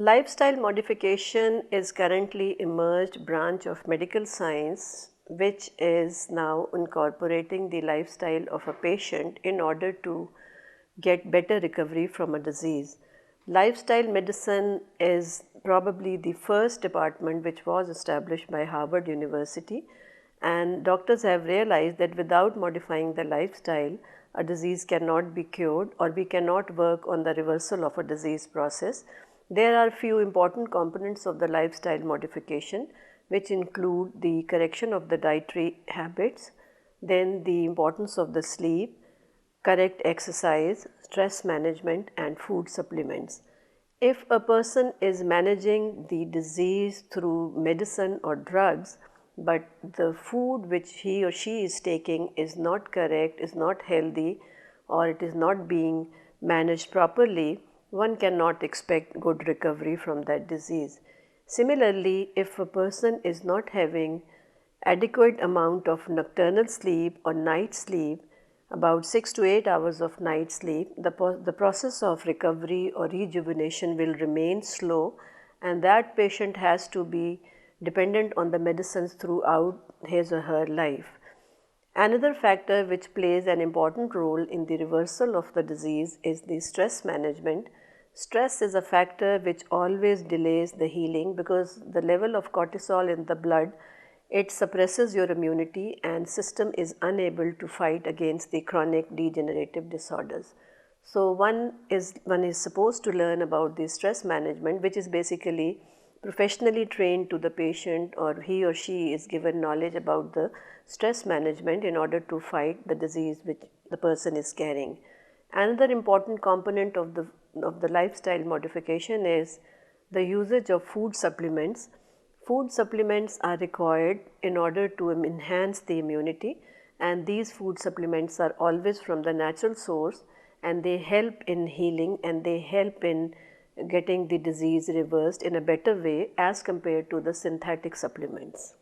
Lifestyle modification is currently emerged branch of medical science which is now incorporating the lifestyle of a patient in order to get better recovery from a disease. Lifestyle medicine is probably the first department which was established by Harvard University, and doctors have realized that without modifying the lifestyle, a disease cannot be cured or we cannot work on the reversal of a disease process. There are few important components of the lifestyle modification which include the correction of the dietary habits, then the importance of the sleep, correct exercise, stress management and food supplements. If a person is managing the disease through medicine or drugs, but the food which he or she is taking is not correct, is not healthy, or it is not being managed properly, one cannot expect good recovery from that disease. Similarly, if a person is not having adequate amount of nocturnal sleep or night sleep, about 6 to 8 hours of night sleep, the process of recovery or rejuvenation will remain slow, and that patient has to be dependent on the medicines throughout his or her life. Another factor which plays an important role in the reversal of the disease is the stress management. Stress is a factor which always delays the healing because the level of cortisol in the blood, it suppresses your immunity and system is unable to fight against the chronic degenerative disorders. So one is supposed to learn about the stress management, which is basically professionally trained to the patient, or he or she is given knowledge about the stress management in order to fight the disease which the person is carrying. Another important component of the lifestyle modification is the usage of food supplements. Food supplements are required in order to enhance the immunity, and these food supplements are always from the natural source, and they help in healing and they help in getting the disease reversed in a better way as compared to the synthetic supplements.